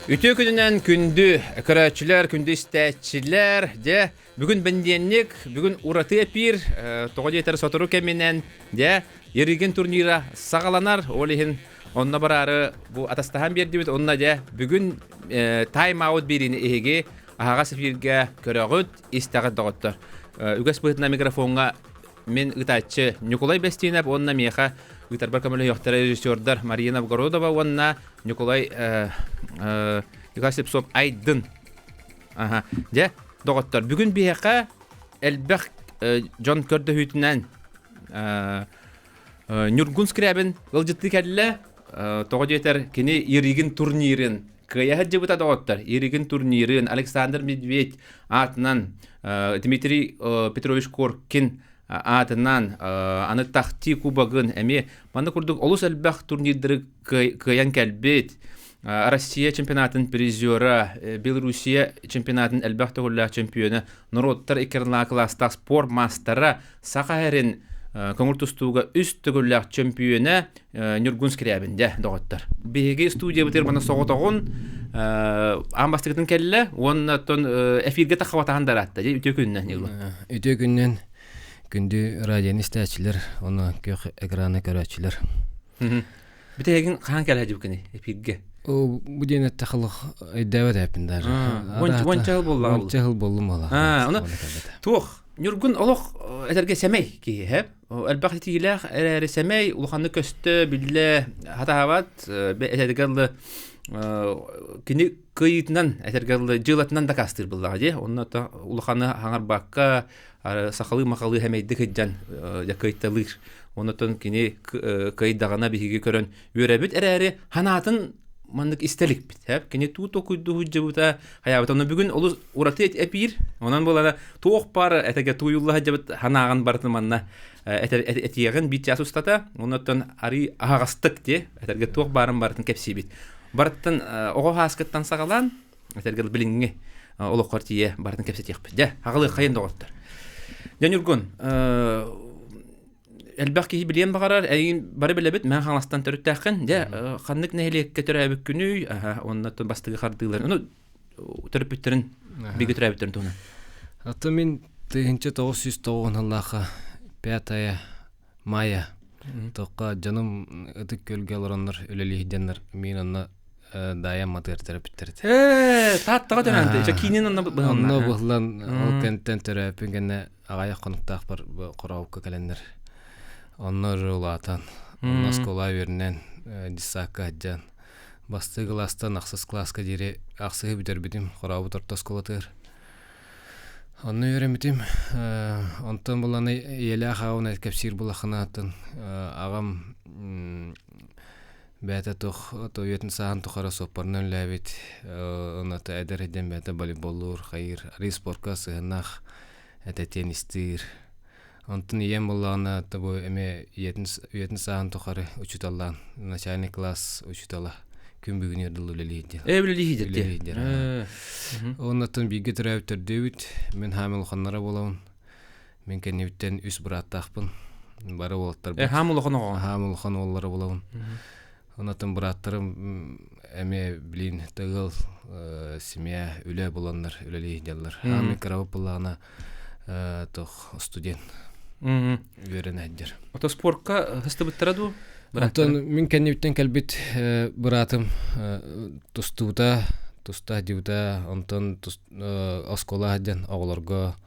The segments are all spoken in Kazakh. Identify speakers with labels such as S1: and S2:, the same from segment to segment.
S1: Ütü gününden kündü kıraççılar, kündü isteççiler de bugün bendiyenlik, bugün uratı epir, toğu yeter sotoru keminen de yerigin turnira sağalanar, olihin onna bararı bu atastahan bir dibit onna de bugün time out birini ehege ahaga sefirge körögüt istağı dağıttır. Üges bıhtına mikrofonga men ıtaççı Nikolay Bestinep onna meha Виктор Баркамель яхтар режиссердар Марина Вгородова онна Николай Югасипсоп Айдын. Ага. Де доғыттар. Бүгін бияқа әлбәқ Джон Көрді хүйтінен Нюргун скрябін ғылжытты кәділі тоғы жетер кені ерігін турнирін каяхат жебіта доғыттар. Ерігін турнирін Александр Медведь атынан Дмитрий Петрович Коркин атынан аны тахти кубагын әме маны күрдік олыс әлбәқ турнирдері каян кәлбет Россия чемпионатын призера Белоруссия чемпионатын әлбәқ тұғылла чемпионы Нұрыттар екерінла класстақ спор мастера сақайрын көңір тұстуға үст тұғылла чемпионы Нюргун скрябінде доғыттар. Беге студия бітер маны соғытағын амбастығытын кәлі оны әфирге тақуатағандар атты. Үте күннен?
S2: Үте күннен күнді радион істәчілер, оны көк экраны көрәчілер.
S1: Біте егін қаған кәлі әдіп күні, эпирге?
S2: Бұл дейін әттіқылық әйдәвәт әпіндер.
S1: Онча жыл болы?
S2: Онча жыл болы мала.
S1: Туқ, Нюргун олық әтәрге сәмей кейі, әп? Әлбәқ етігіләқ әрі сәмей, ұлықанды көсті білі хатағават, әтәргелі кені көйітінен, әтәргелі жылатынан да кастыр бұлдағы, де? Онына ұлықаны хаңар баққа сақалы мақалы әмейді көйден көйтталыр. Онытын кені көйдағана бігіге көрін өрәбіт әрі ханатын мандық істелік біт. Кені туы көйді хүджі бұта қаябыт. Оны бүгін олы ұраты әпейір. Онан болана тоқ бары әтәге туйылығы жабыт ханаған бартын манна әтегін бит жасы ұстата. Онытын ари ағастық де әтәрге тоқ барын бартын кәпсей бит. Барттын оғы қасқыттан сағалан әтәрге біліңге олы қортие бартын кәпсет еқпі. Де, ағылы қайын доғыттыр. Нюргун, әлбәқ кейі білен бағарар, әйін бары білебет, мән қаңластан түріттәқін, де, қанлық нәйлекке түрәбік күні, оннатын бастығы қардығылар. Оны түріп бүттерін, бігі түрәбік түрін туғына?
S2: Аты мен 1990 5 мая тоққа жаным ұтық көлге алыранлар өлелі хиденлар мен онна дайам матыр терапевтерді.
S1: Таттыға дөрәнді. Кейінен онна бұғылан.
S2: Онна бұғылан ол кәнттен терапевтергені ағайық қонықтақ бір қорауыққа кәлендер. Онна жолатан. Онна скола верінен дисаққа әджан. Басты кластан ақсыз класқа дере ақсығы бітер бітім қорауы тұрта сколатыр. Онна өремітім. Онтан бұланы елі ағауын әткәпсір бұлақына атын. Ағам бәті тоғетін саған тұқара сопарынан ләбет. Онаты әдір әден бәті волейболлар, қайыр, ари спортқа сығынақ, әті тенистер. Онтын ем болағына әме үйетін саған тұқары ұчыталан, начальный класс ұчытала. Күн бүгін ерділ өлелейді.
S1: Өлелейді.
S2: Онатын биге түрәуіттер дөйіт. Мен хамил ұқанлара болауын. Мен кәневіттен үс бұраттақпын. Бары олаттар бұл.
S1: Хамил ұқан оған?
S2: Хамил ұқан олары болауын. Онатын бұраттарым әме білейін тұғыл семья өлі боланлар, өлелейділер. Хамил қарауып болағына студент өрен әддер.
S1: Ото спортқа хысты бұттыраду?
S2: Мен кәневіттен кәлбет бұратым тұстуыта, тұста деута, онтан оскола әдден оғыларға,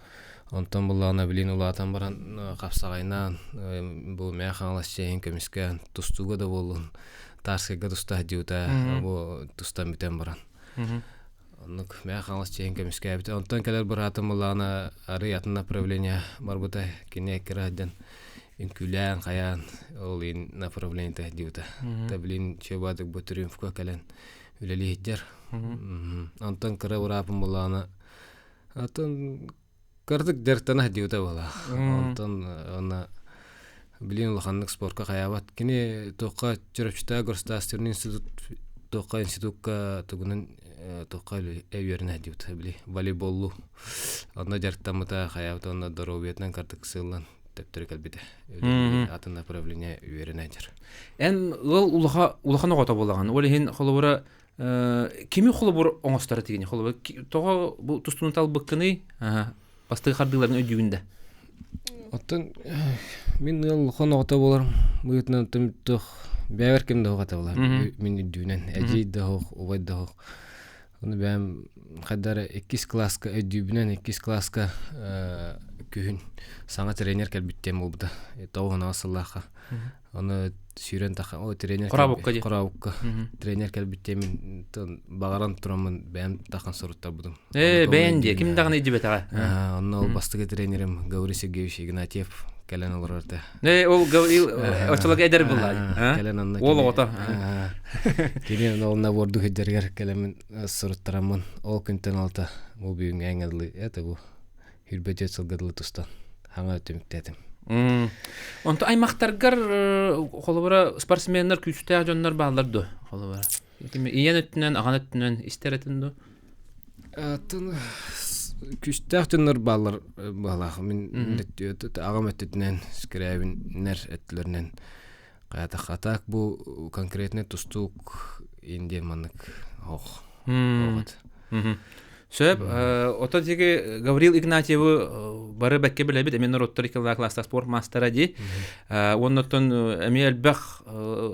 S2: онтан бұлағына білейін ұлатан баран қапсағайнан, бұл мәң қаңлас жайын көмескен тұстуға да болын, тарскайға тұста деута, бұл тұстан бітен баран. Онық мәң қаңлас жайын көмескен әбіті. Онтан кәлер бұратым бұлағына ары ятын направления бар бұта, кене әкері әдден. Инкулян, қаян, ол ең направление тәхдеуті. Тәбілін чөбадық бұтырын фуқа кәлін өлелі еттер. Антон қыра ұрапын болағына. Антон қырдық дәрттана әхдеуті бола. Антон оны білін ұлғанлық спортқа қаябат. Кені тоққа жүріпшіта Горстастерін институт, тоққа институтқа тұғының тоққа әуерін әхдеуті білі. Волейболлу. Онна дәрттамыта қаябат, онна дұровиетнен қырдық сылын. Тәптірі кәлбеді. Атын направление үйерін әдер.
S1: Ән ұл улахан оғата болаған. Ол ең қолуыра Кими холобур оңостары тигини холобур тоо бу тустунутал быккыны басты хардыларын өдүгүндө.
S2: Оттон мин ул хоногото болар. Буйтнан тымтох бәвер кимде хогата болар. Мин өдүнен әҗи дә хог, убай да хог. Уны бәм хадара 2 класска өдүбүнен 2 класска күн саңа тренер келбиттем булды. Тоогына асыллаха. Аны сүйрен таха о тренер Корабукка тренер келбиттем багаран турамын бәм тахан соруттар будым.
S1: Бәенде ким дагы иҗибет ага.
S2: Аны ол бастыгы тренерим Гаврий Сергеевич Игнатьев келен оларда.
S1: Ол Гаврий очолог эдер булды.
S2: Келен анна.
S1: Ол ото.
S2: Келен олна борду хеджергер келен соруттарамын. Ол күнтен алта бу бүгүн аңгылы это бу хүрбөтө сылгыдлы тустан. Хаңа өтүмүктетим.
S1: Онто аймактаргар холобора спортсмендер күчтә жоннар бааларды холобора. Иен өттүнөн аган өттүнөн истеретинду.
S2: Атын күчтә жоннар баалар баалах мен агам өттүнөн скребиннер этлернен кайта хатак бу конкретный тустук инде манык ох.
S1: Сөп, ото теге Гаврил Игнатьевы бары бәкке беләбит, мен роторикалар класста спорт мастера ди. Оннотон эмелбах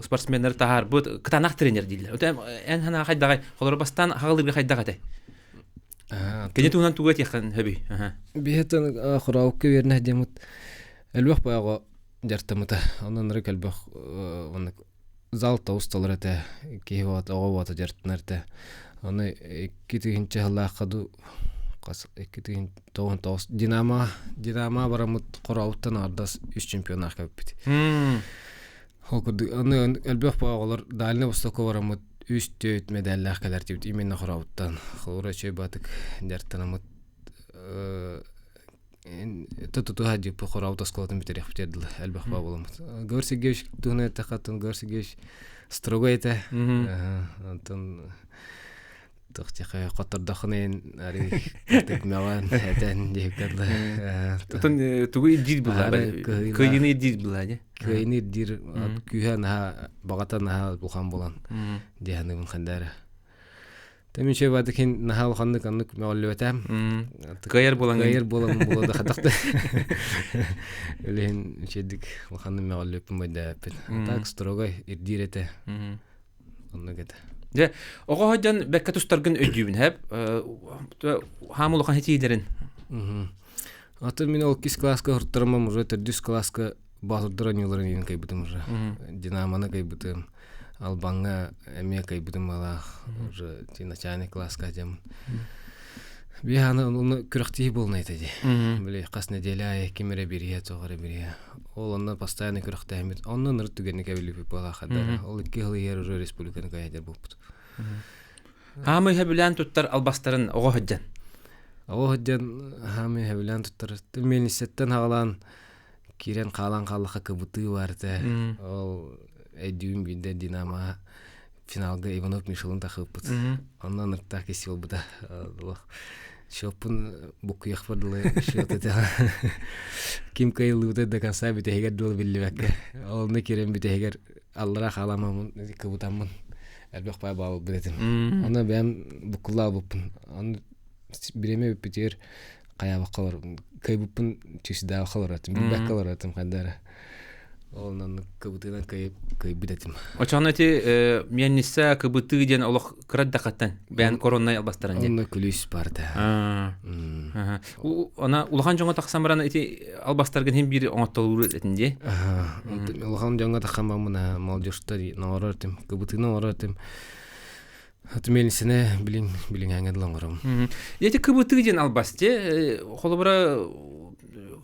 S1: спортсмендер тахар бу кытанак тренер дилер. Өтә эн хана хайдагай, холор бастан хагылып хайдагай. Кене тунан тугат якын хаби.
S2: Бехтен хураук вернә демут. Элбах баяга жартамыта. Андан рекелбах оны зал таусталар әтә, киеват агават жартнарда. Аны китигинче халакаду кас китигин тоон тоос Динамо барамыт корауттан ардас 3 чемпион акып бит. Хокуду аны элбэх багалар Дальний Востокко барамыт 3 медальлар калар дибит именно корауттан. Хора чебатык жартанамыт тоту хади по кораутта сколотын битерек битердил элбэх багаламыт. Горсигеш туна такатын горсигеш строго это. Антон тохтяха котардахнын ари текмаган хатан декадла.
S1: Тотон тугу дир була. Көйни дир була, не?
S2: Көйни дир күйхан ха багатан ха булган булан. Дияны хандара. Тэмин чебадыкин нахал ханнык аннык мәгълүматам.
S1: Гайер булан
S2: булады хатакта. Элен чедик ханны мәгълүматым байда. Так строго ирдирете. Оннагата.
S1: Де, ого хаҗан бәккә тустаргын өдүбүн һәп. Хамулыгын хәтиләрен.
S2: Аты мин ол 2 класска хурттармам уже 4 класска баһурдыран юлларын ин кайбытым уже. Динаманы кайбытым. Албанга эме кайбытым ала уже начальный класска дем. Биханы оны күрәхти булны итеди. Биле кас неделя кимере бирия тогары бирия. Ол онна постоянно күрәхтә хәмит. Онны ныр түгәнне кабилеп бала хәдәр. Ол 2 ел ер уже республиканы кайдыр булды.
S1: Хамы хәбилән туттар албастарын ого хаҗан.
S2: Ого хаҗан хамы хәбилән туттар. Министртан хагалан кирен калан каллыга кыбыты барды. Ол эдүм биде Динамо финалга Иванов Мишелин тахып бут. Аннан нырта кесел буда. Шопун букуяк фадылы шотата. Ким кайлыды да конца бите эгер дол биллебек. Ол не керем бите эгер Аллара халамамын кыбытамын. Элбек бай бабы билетим. Аны бем букула бупун. Аны биреме битер кая бакалар. Кайбупун чисда бакалар атым. Бакалар атым кандара. Олнан кыбытынан кай билетим.
S1: Очанати менниса кыбыты ден олох краддакаттан. Бән коронна албастыран ден.
S2: Аны күлүс барды.
S1: Ана улхан жоңа таксамраны ити албастырган hem бир оңоттолуу этинде.
S2: Улхан жоңа такамамына молодежьтар норартым, кыбытына норартым. Атменисене билин аңадылаңырым.
S1: Эти кыбыты ден албасте холобра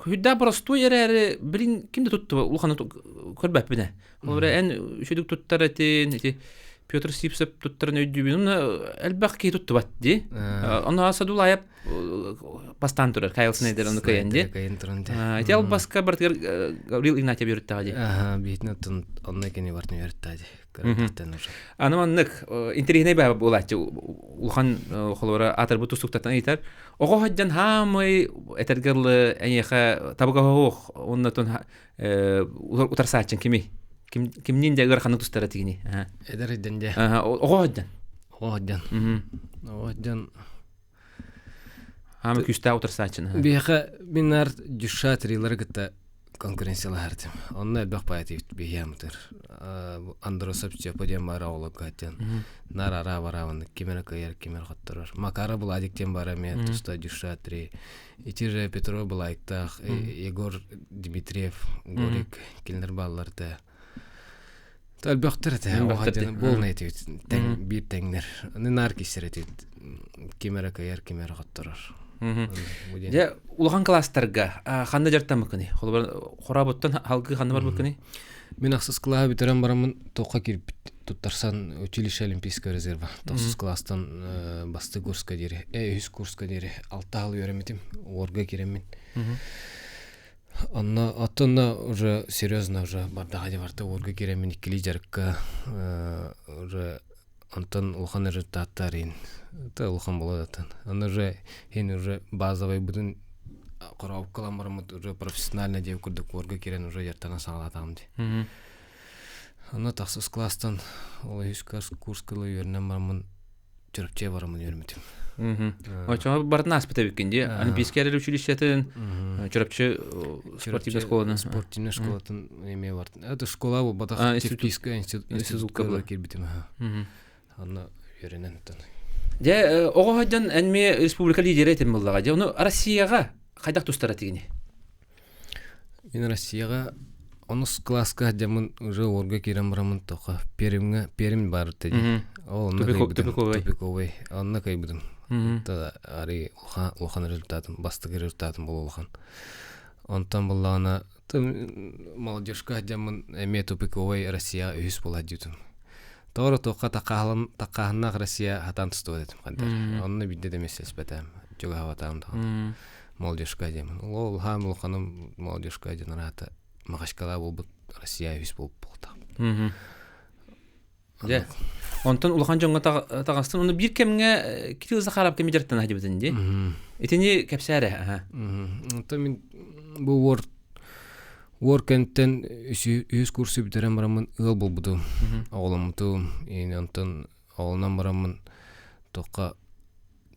S1: хүдда простой эре билин кимде тутту улханы көрбөп бине. Холобра эн үшүдүк туттар эти Петр Сипсеп туттарын өйдүбүн элбак ки тутту батти. Аны Асадулаев пастан турар Кайлсын эдер аны каянди. Эти албаска бартыр Гаврил Игнатьев берттади.
S2: Битнатын анны кени бартын берттади.
S1: Анаманнык интерегне баба болачы улхан холора атыр бу тустуктан айтар. Ого хаҗан хамы этергерле энеха табга хох оннотон утарсачын кими кимнин дегер ханы тустара тигини.
S2: Эдер иденде.
S1: Ого хаҗан.
S2: Оодjan.
S1: Mhm.
S2: Оодjan.
S1: Ама күстә утырсачын.
S2: Биха минар жуша трилер гыта конкуренциялар. Онна бак паятив биямтыр. Андросовча подем бара олокатян. Нарара бараван кемер каяр кемер хаттырар. Макара буладик тем бара мен туста жуша три. Итиже Петро булайктах, Егор Дмитриев, Горик келнер балларда. Талбактыр та оодjan болнайтив. Тең бир теңнер. Нар кисеретит. Кемер каяр кемер хаттырар.
S1: Я улган класстарга ханна жартам мыкыны. Хоработтан халгы ханна бар мыкыны.
S2: Мен аксыз класс битерем барамын, тоққа кирип туттарсан училище Олимпийского резерва. Тосыз класстан басты курска дере, үз курска дере, 6 ал өремитим, орга киремин. Оттонна уже серьезно уже бардага де барта орга киремин, икили жарыкка уже Антон улхан рытаттарин. Та улхан боладатын. Аны уже уже базовый будын корап каламармыт уже профессионально деп курдук орга кирен уже жартана саңалатам ди. Аны таксыз класстан ол үскас курскалы үйренем бармын, чөрөпче барамын үйрөмөтүм.
S1: Очо бардына аспыта бекенде, Олимпийский училищетин чөрөпче спортивный школаны.
S2: Спортивный школатын эме бар. Это школа бу батак технический институтка кирбитим. Аны үйренен тан.
S1: Же оодjan энме республика лидери этем буллага. Же уну Россияга кайдак тустара тигини.
S2: Мен Россияга 10 класска жамын уже орга кирем барамын тока. Перим бар теди. Ол тупиковый. Анна кайбыдым. Та ари улхан результатым, бастыгы результатым болулхан. Онтан буллана молодежка жамын эме тупиковый Россия үз боладытым. Тора тоққа таққағынақ Россия хатан тұсту өдетім қандар. Онны бидде демесе спетем. Жога хаватам тағын. Молодежка демін. Ол хам ұлқаным молодежка демін рата мағашкала болбыт Россия үз болып болтағым.
S1: Онтан ұлқан жоңға тағастын, оны бір кеміңе Кирилл Захаров кеме жарттан хады бітінде? Етені кәпсәрі?
S2: Онтан мен бұл Workenten üz kursu bitiren baramın ıl bulbudum. Oğlamıdım. Yani ondan oğlandan baramın toqa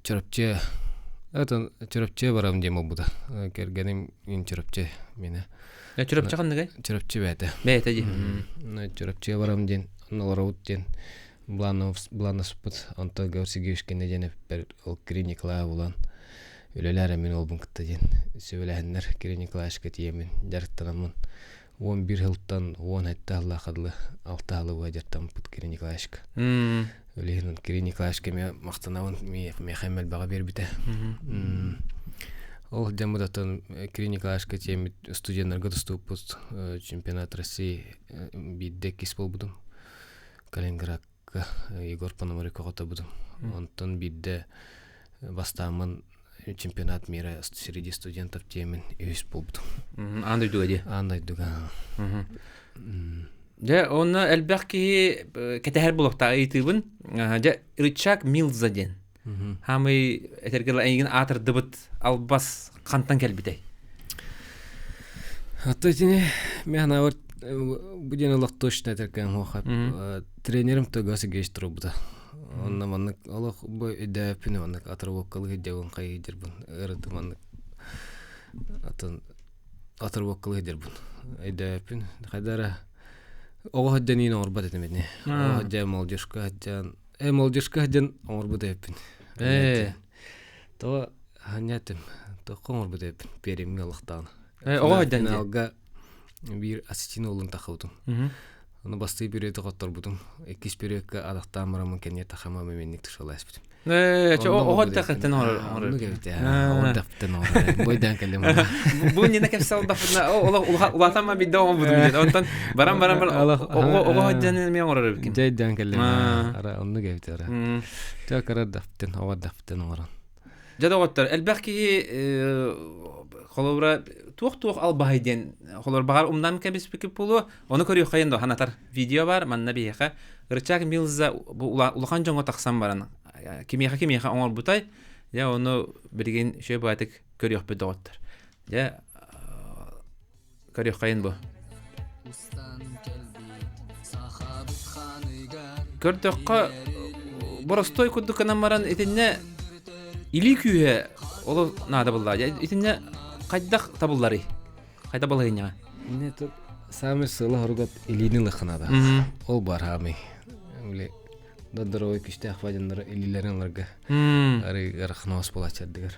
S2: çöröpçe. Atan çöröpçe baram diyem olbuda. Gergenim in çöröpçe mene.
S1: Ya çöröpçe kandı gay?
S2: Çöröpçe bete.
S1: Bete di.
S2: Çöröpçe baram diyen. Onalara diyen. Blanovsput. Anta gavsigi üçkende diyen per klinikla bulan. Өлеләре мен олбын кытта ден. Сөйләһеннәр клиникалашка тиемен. Жарттанамын. 11 жылдан 10 айтта Алла кадлы 6 алы буа жарттам пут клиникалашка. Өлеһен клиникалашка ме мактанавын мехамел бага бербите. Ол демудатан клиникалашка тиемит студентлерге доступпут чемпионат России бидде кис болбудум. Калининградка Егор Пономаренко готобудум. Онтон бидде бастамын чемпионат мира среди студентов темен үз болбуду.
S1: Андай дуга.
S2: Андай дуга.
S1: Же оны элбәки кетәһәр булыкта әйтүбен, же Ричак Милзаден. Хамы этергел әйген атыр дыбыт албас кантан келбидей.
S2: Атыны мен авыр буден улак точно этергән хохат. Тренерим тогасы гештро буда. Онна маннык Аллах бу идәпне маннык атырвоккылы дәвен кайдырбын. Эрдә маннык атын атырвоккылы дәрбын. Идәпен хадара ого дәнин орбат этемедне. Ого дә молодежка дән. Молодежка дән орбат этепен. То ханятым. То коморбат этепен. Перемге Аллахтан.
S1: Ого дән
S2: алга бир ассистент олун тахавдым. Аны басты береді қоттар бұдым. Екіс берекке адақтан мұрамын кәне тақама мәменнік тұшалайс бұдым.
S1: Оғыр тақыттен орыр.
S2: Оны кәбіті, оғыр тақыттен орыр. Бойдан кәлем орыр.
S1: Бұл нені кәпсі алдақпына, ұлатама бейді оғын бұдым. Онтан барам оғыр дәнен мен орыр бікін.
S2: Жайдан кәлем. Оны кәбіті орыр. Жакара дақыттен, оғыр дақыттен орыр.
S1: Жада оғыттар, әлбәқки қолыбыра туық албайден, қолыр бағар умдан кәбіс бекіп болу, оны көрі қайынды, ханатар видео бар, манна бейеқа, Рычак Милза улахан жоңға тақсан баран, кемеға оңыр бұтай, оны білген шөй бәйтік көрі өкпеді оғыттар. Көрі қайын бұл. Көрдіққа боростой куддук канамаран итинне или күйе оло нада булла. Итинне кайдак табыллары. Кайда балайня.
S2: Не то самый сылы хоргот илини лыхнада. Ол бар хами. Уле дадырой киште ахвадындар илилерин ларга. Ары гархнос болачадыгар.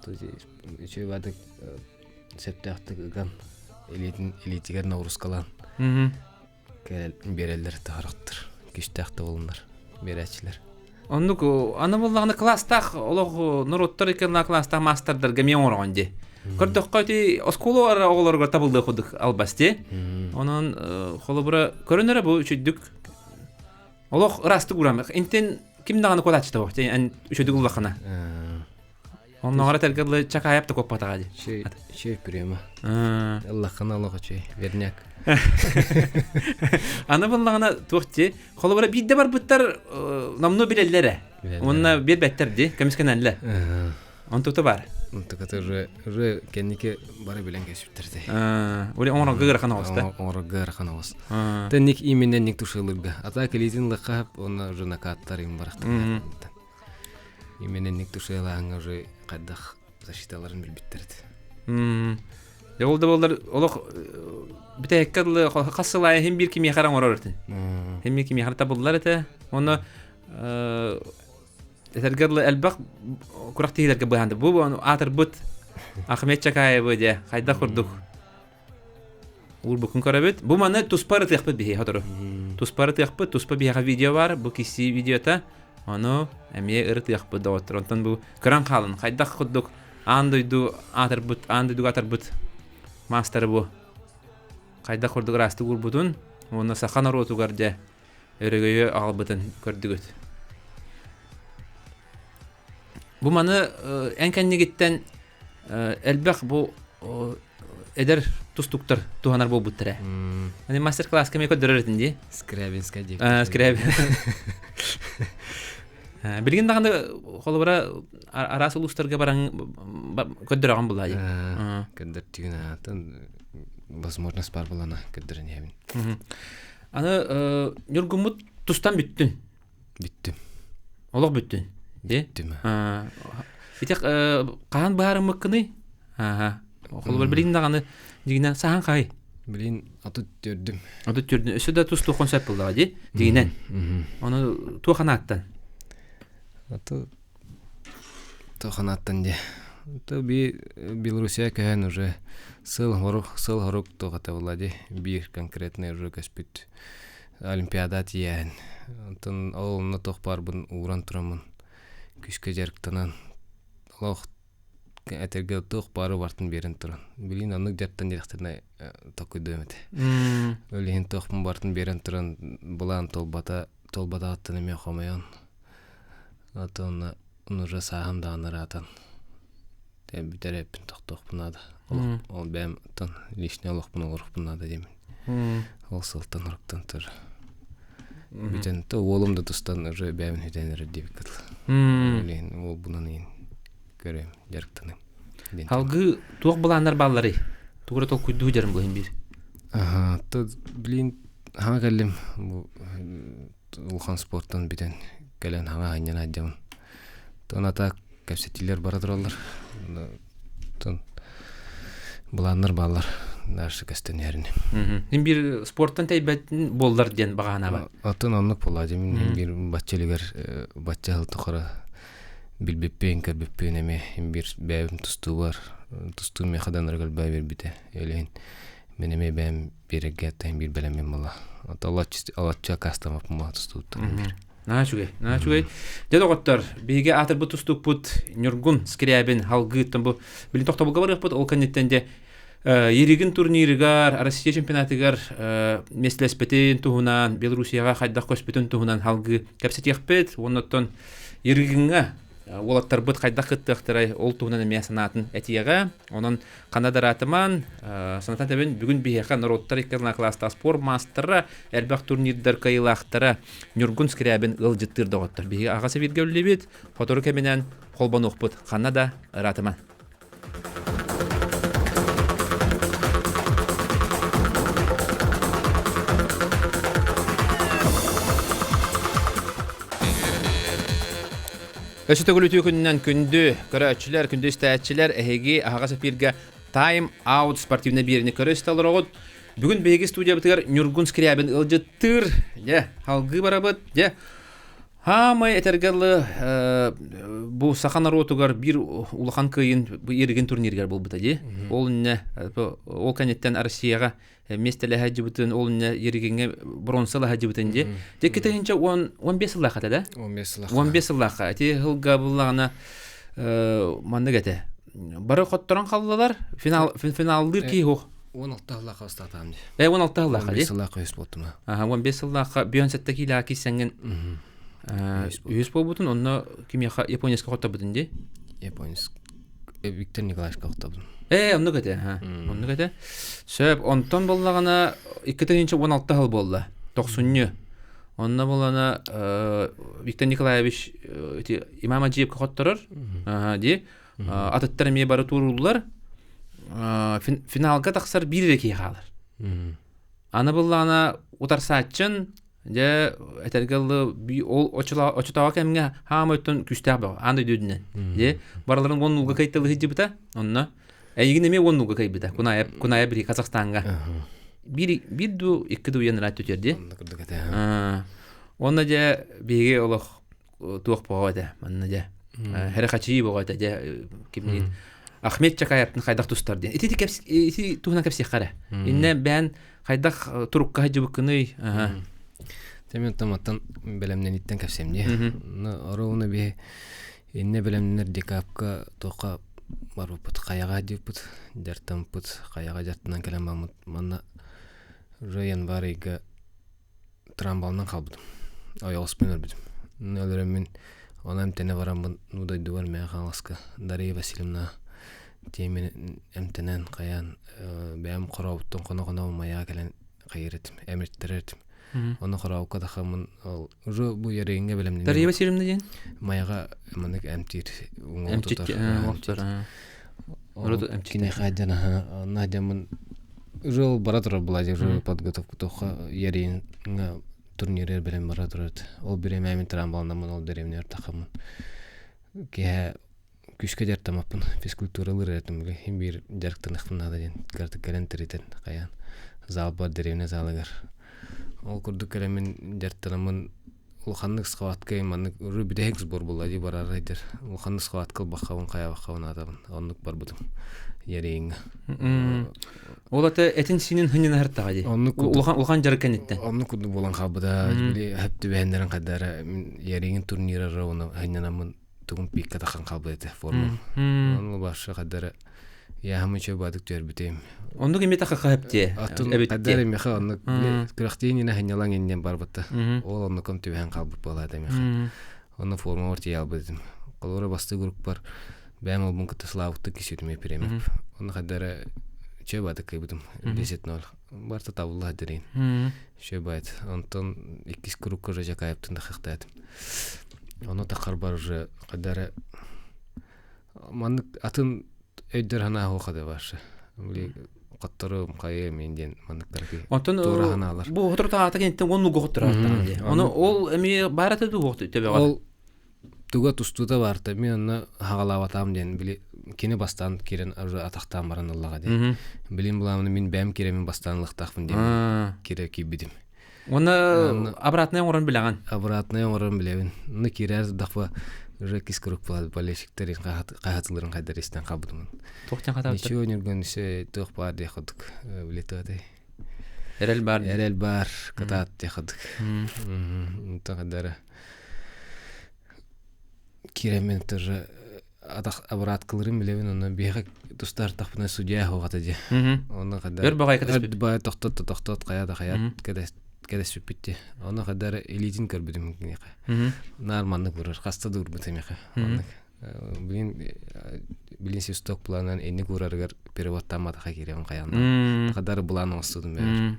S2: То же вадык септактыган илитигер наурускалан. Кел берелер тахарыктыр. Киштакты болундар. Беречилер.
S1: Ондук аны буллагны класстах олог нуруттар икенла класста мастердерге мен оргонди. Көрдөккөти осколор оголорго табылды худук албасти. Онун холобура көрөнөрө бу үчүдүк. Олог расты гурам. Интен кимдаганы кодачты бу. Эн үчүдүк уллахана. Онун ара тергеле чакаяпты коппатагади.
S2: Шей према. Аллахана Аллахчы верняк.
S1: Аны буллагына тухти. Холобура бидде бар буттар намну билеллере. Онна бербеттерди, кемискенелле. Онтукта бар.
S2: Онтукта уже кеннике бары билен кесиптерди.
S1: Ули оңро гырхана оста.
S2: Оңро гырхана ос. Тенник именен ник тушылырга. Ата келизин лакап, оны уже накаттар им баракта. Именен ник тушылаңа уже кайдах защиталарын билбиттерди.
S1: Олда болдар олох битеккадлы кассылай hem bir kimi харан орортын. Hem bir kimi харта буллар эте. Оны этергерлы элбак курактыйларга буянды. Бу атыр бут Ахмет Чакаев де кайда курдук. Ул бу күн карабет. Бу маны туспары тыйпы бихи хатыры. Туспары тыйпы, туспа бихи видео бар. Бу киси видеота. Аны эме ыры тыйпы да отыр. Онтан бу кран калын. Кайда курдук. Андойду атыр бут, андойду атыр бут. Мастер бу. Кайда курдук расты гурбутун. Оны сахан ротугар де өрөгөйө албытын көрдүгөт. Бу маны энкеннигиттен элбек бу эдер тустуктар туганар болбуттара. Аны мастер-класс кеме көдөрөрөтүнди?
S2: Скрябинска деп.
S1: Скрябин. Билген даганда холбара арасы улустарга баран көдөрөгөн булай.
S2: Көдөртүгүнө атын возможность бар булана көдөрөн ябин.
S1: Аны Нургумут тустан бүттүн.
S2: Бүттүм.
S1: Олог бүттүн.
S2: Бүттүм.
S1: Итек каан баары мыккыны? Холбар билген даганы дигинен сахан кай.
S2: Билин атып төрдүм.
S1: Атып төрдүм. Өсө да тусту концепт булды ди. Дигинен. Аны туханаттан.
S2: Аты туханаттан де. То би Белоруссия кәһән уже сыл хорук тогата булади. Бир конкретный уже каспит олимпиада тиян. Антон олны тохпар бун уран турамын. Күскө жарыктанан. Аллах әтерге тохпары бартын берен туран. Билин аны жаттан директорна токуйдымыт. Өлен тохпун бартын берен туран булан толбата аттыны мен хомаян. Атон уже сахам да анаратын. Тем битерепин тохпунада. Ол бем тон лишний лохпун олорпунада дем. Ол сылтан руктан тур. Битен то олумда тустан уже бем хеденер дебикат. Лен ол бунан ин көрөм жарыктаны.
S1: Халгы туак буландар баллары. Тугра тол куйду жарым булын бир.
S2: То блин хаңгалым бу улхан спорттан битен келен хаңа аннан адым. Тоната кепсетилер барадыралар. Тон буландар баллар наршы кастен ярын.
S1: Мен бир спорттан тайбатын болдар ден багана ба.
S2: Атын аннык болады. Мен бир баччалыгар баччал тохара билбеппен кебеппен эме бир бәйим тусту бар. Тусту мехадан рагал бәйбер бите. Элен мен эме бәйим береге тайм бир белемен мала. Алача кастамап ма тусту бир.
S1: Начугай. Деді оғыттар, бейге атыр бұт ұстық бұт Нургун скрябин халғыттан бұл білін тоқта бұлға барық бұт, ол кәнеттен де ерігін турнирігар, Россия чемпионатығар меслеспетін тұғынан, Белоруссияға қайдақ көспетін тұғынан халғы кәпсет еқпет, оннаттан ерігінға олаттар бұт қайдақ қыттықтырай ол тұғынан әме санатын әтияға, онын қанадар атыман санатан тәбін бүгін бейеқа народтар еккерна класста спор мастыры әлбәқ турнирдар кайылақтары Нургун скрябин ұл жыттырды оғыттар. Бейге ағасы бергеулі бет, фоторы кәменен қолбан оқпыт қанада ратыман. Өсөтөгүлүтүү күнүнөн күндү көрөчүлөр, күндү истәчилер эһиги ага сапирге Time Out спортивный биrini көрөстөлөрөгөт. Бүгүн беги студия битер Нюргун Скрябин ылжыттыр. Я, халгы барабыт. Я. Хамай этергелы бу сахан ротугар бир улахан кыйын бу эрген турниргер болбута ди. Ол не ол канеттен Россияга местеле хаҗыбытын ол не эргенге бронзалы хаҗыбытын ди. Текетенче 15 лаха да? 15 лаха. Ти хылга буллагына мандагате. Бары хотторан калдылар. Финалдыр ки хо.
S2: 16 лаха статам ди.
S1: 16 лаха ди.
S2: 15 лаха өс болтума.
S1: 15 лаха бионсетте ки лаки сенген. Үйес болбутун, онна кимияха Японияска хотта бутун ди?
S2: Японияска. Виктор Николаевичка хотта бутун.
S1: Онны кете, онны кете. Сөп, онтон боллагана 2-16 хыл болла. 90-ню. Онна боллана Виктор Николаевич Имам Аджиевка хотторор. Ди. Атыттар мие бары туруллар. Финалга тақсар бирреки қалар. Аны боллагана утарсаатчын же этергелы ол очутава кемге хамыттын күстәк бар. Андай дөдүнөн. Же бараларын 10 нулга кайттылы хиҗибита. Онна эйгине ме 10 нулга кайбита. Куная бир Казакстанга. Бидду 2 янра төтерди. Онна же беге олох туак багада. Манна же хәрәкәтчи багада же кимни Ахмет Чакаевтың кайдак тустарды. Ити тугна кепси кара. Инне бән кайдак турукка хиҗибикны.
S2: Темен таматтан белемнен иттен кепсемди. Оруна бе инне белемнер декапка тока барупут каяга дипут, дертампут каяга жаттынан келем манна район барыга трамбалдан калбыдым. Аялыспен өрбүдүм. Нөлөрөмүн онам тене барамын нудай дуар мен халаска Дарья Васильевна темен эмтенен каян бәм корауттан кона мая келен кайрытым, эмирттеретим. Оны кораука да хамын уже бу яреңге белемден.
S1: Дарья Васильевна деген?
S2: Маяга мындык эмтир
S1: уңготор.
S2: Кине хаҗана надямын уже баратыр булады уже подготовка тоха яреңге турнирер белән баратыр. Ол биремәмен трамбалнамын ол деремнер тахамын. Ке күшкә дәртамапын физкультуралар әйтем биле бир дәрктәнәхтән да дигән картык календаритен каян зал бар деревне залагар. Ол курдук келемен дәрттәнәмен улханнык схватка иманнык уже бидек сбор булады барар айдер. Улханнык схватка бахавын кая бахавын атабын. Оннык бар бутым. Яреңге.
S1: Ол ата этин синин хынын хартага ди. Улхан жаркан иттен.
S2: Онны курду булан кабыда биле хәптү бәндәрен кадары яреңге турниры рауны хыннамын тугун пикка тахан калбыды форма. Оны башы кадары я хамыча бадык төрбүтем.
S1: Онду кеме таха хапте.
S2: Кадары меха онны крахтенина хынялан инден барбытта. Ол онны ком төбән калбып балады меха. Онны форма орти ялбыдым. Колора басты групп бар. Бәм ол бункы славты кисетме премип. Онны кадары чебадык кайбыдым 10-0. Барта табылла дерин. Чебайт. Антон 2 группка Жакаевтын да хактат. Оны тақар бар уже кадары мандык атын өйдер хана хокады башы. Били каттырым кайы менден мандыктарки. Тура ханалар.
S1: Бу хотурта ата кенттен онну готтура. Оны ол эми бараты ду готты тебе бар.
S2: Ол туга тустуда барты. Мен аны хагалап атам ден били кене бастан кирен атактан баран Аллага ден. Билим буламын мен бәм керемен бастанлыктакмын ден. Кире кибидим.
S1: Оны обратный орын билеген.
S2: Обратный орын билебин. Ны кирер дахва уже кискрук болельщиктерин кахатларын кайдарыстан кабыдым.
S1: Токтан катап.
S2: Ничего не гонсе тох бар де ходук билетады.
S1: Эрел бар
S2: катат де ходук. Тагадара. Киремен тоже обрат кылырым билебин, аны бега тустар тахпына судья хогата де. Оны кадар.
S1: Бер багай катып.
S2: Бай тохтот каяда хаят кадас сүппитти. Оны кадар элитин көрбүдүм кинека. Нормалдык бурар, каста дурбутем яка. Билин сток планан эни кураргар переводтан матака кирем каянда. Кадар буланы остудум бер.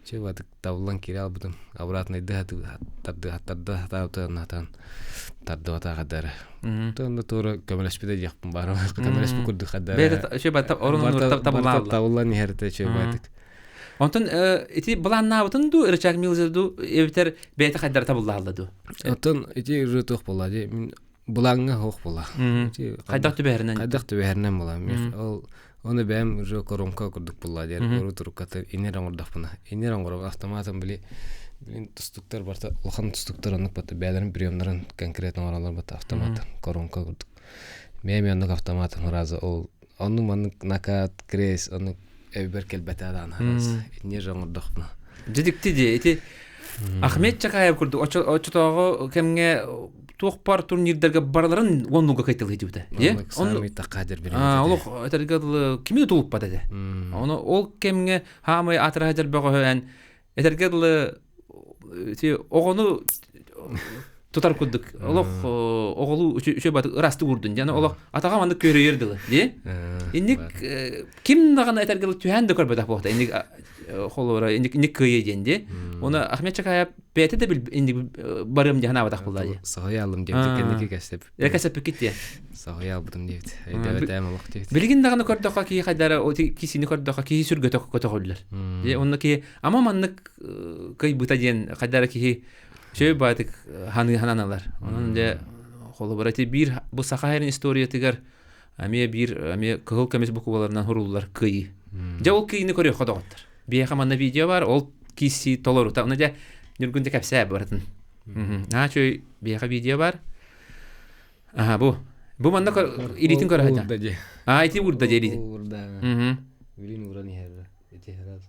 S2: Чебадык тавлан кире албыдым. Обратный тарды тарды ата кадар. Тонда тора көмөлөшпүдө жакпын бар. Көмөлөшпү курду кадар.
S1: Бер чебат орун
S2: табылан нерте чебадык.
S1: Онтон ити буланна бутун ду Рычаг Милзеду эвтер бете кадар табылды алды.
S2: Онтон ити рытык болады. Мен булаңга хох була.
S1: Кайдак төбәреннән.
S2: Кайдак төбәреннән була. Ол оны бәм уже коронка курдук була дер. Ору турукаты инер аңгырдак буна. Инер аңгырга автоматом билин тустуктар барта, улхан тустуктар аны бата бәләрен приемнарын конкретно аралар бата автомат коронка курдук. Мен аны автоматом разы ол аны маны накат крес аны эбер келбетадан раз. Инер аңгырдак буна.
S1: Дидикти де эти Ахмет Чакаев курдук. Очотогы кемге туқпар турнирдерге барларын оннуга кайтылы дибде.
S2: Оны тақадир берет.
S1: Олох этергел кимде тулуп бады. Оны ол кемге хамы атырахажар бөгөһөн этергел ти огону тутар курдук. Олох оголу үчө бат расты курдун. Жана олох атага маны көрөйөрдү, ди? Инник ким дагана этергел түһәндө көрбөдө бохта. Инник холора инник көйеденде. Оны Ахмет Чакаев бете де бил инник барым жана бадак булды.
S2: Сагыялым деп кенеке кесеп.
S1: Кесеп кетти.
S2: Сагыял будым деп. Айда амалык деп.
S1: Билгин дагана көрдөкка ки кайдара кисини көрдөкка ки сүргө көтөгөлөр. Ди онны ки ама маннык кай бута ден кайдара ки шөй батык хананалар. Онун же холоборати бир бу сахайрын история тигер аме кыл кемес букваларынан хуруллар кый. Же ол кийни көрө ходоттар. Бия хаманда видео бар, ол киси толору. Та унаja нургунда капса бартын. Чөй бия видео бар. Бу манда илитин көрө хажа. Ити урда же илитин.
S2: Урда. Билин ураны херде. Эти хераз.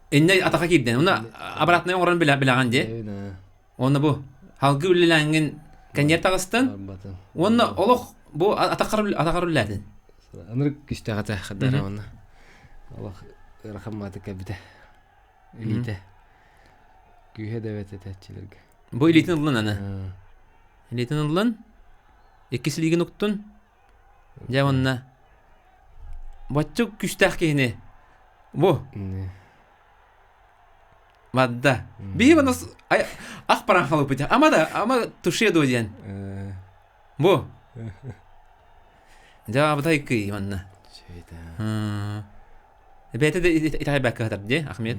S1: Энне атака кирден. Уна обратный орын билаган же. Оны бу халгы үлеләнгән кәнер тагыстан. Оны олох бу атакарулладын.
S2: Аныр кистагата хадара оны. Аллах рахматы кабиде. Илите. Күйе дәвәт итәчиләргә.
S1: Бу илитин улын аны. Илитин улын. Иккислиген уктун. Жаванна. Бачык күстәк кене. Бу. Мадда. Биванас ах паран халып бит. Ама туше доден. Бу. Да, батай ки манна. Чейда. Бете де итай баккатар де, Ахмет.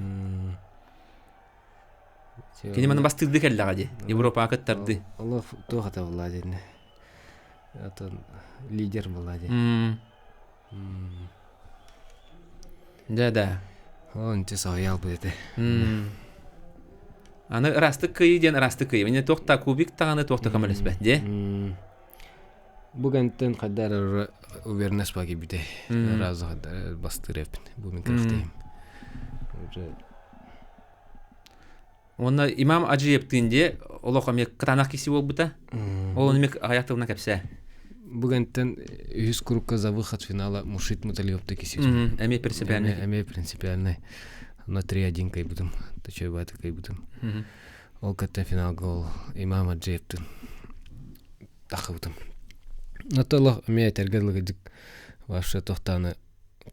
S1: Кини мана бастырды келлага де. Европа каттарды.
S2: Аллах тоғата булады не. Атон лидер булады.
S1: Да.
S2: Он те саял бете.
S1: Аны расты кый ден расты кый. Мене тохта кубик таганы тохта камалеспет де.
S2: Бүгентен кадар увернес баги бите. Разы кадар бастырып. Бу мен кертем.
S1: Онна имам Ажиевтинде олоха мек кытанак киси болбута. Ол немек аятына кепсе.
S2: Бүгентен 100 курка за выход финала Мушит Муталиевте киси.
S1: Эме
S2: принципиальный. На 3-1 кай будем. Тачой бата кай будем. Ол катта финал гол имам Аджиевтин. Тахыбытым. Наталах эме тергедлыгы дик ваше тохтаны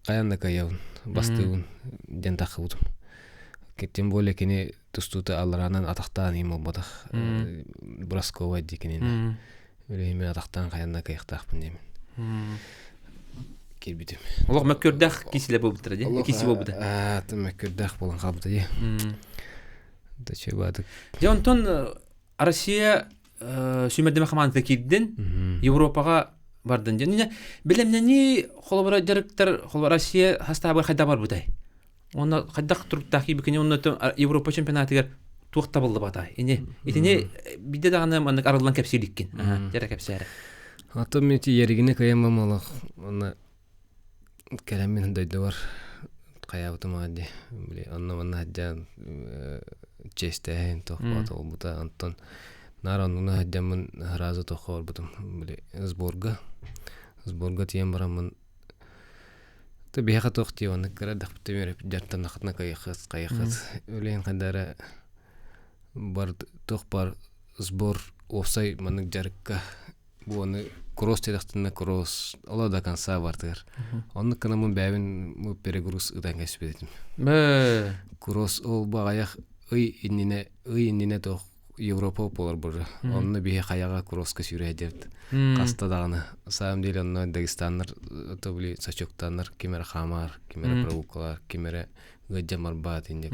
S2: каянда каяун бастыгын ден тахыбытым. Тем более кини тустута алранан атактан им болбадык. Браскова дикенин. Мен атактан каянда каяктакпын деймин. Келбитим.
S1: Олох мәккөрдәх кисиле булды ди. Киси булды.
S2: Мәккөрдәх булган кабыды ди. Тачы бадык.
S1: Jonton Россия сүмәдәме команда килден Европага бардын. Яни белемнәни холбара директор холбара Россия хастабы хайда бар будай. Оны кайдак туруп такиб кене оны Европа чемпионатыга туакта булды батай. Итене бидә дагы аны аралдан кепсиликкен. Жара кепсәре.
S2: Атым мети яригине каямам алак. Аны кәләмен дәйдә бар. Каябытыма ди. Биле аннан хаҗан честәһен тохпат ул бута Антон. Нарануна хаҗамын разы тохор бутым. Биле сборга тием барамын. Табиха тохти оны кырдык битемер жаттан хатна кайхас. Үлен кадара бар тохпар сбор офсай манык жарыкка. Бу аны кросс тедактына кросс ола да конца бартыр. Аны канамын бәвин му перегруз ыдан кеспедим. Кросс ол багаяк ый иннине тох Европа полар бары. Аны бие каяга кросска сүрәдеп. Каста даганы. Сам деле аны Дагестаннар тобли сачоктаннар, кемер хамар, кемер провукалар, кемер гыджамар бат инде.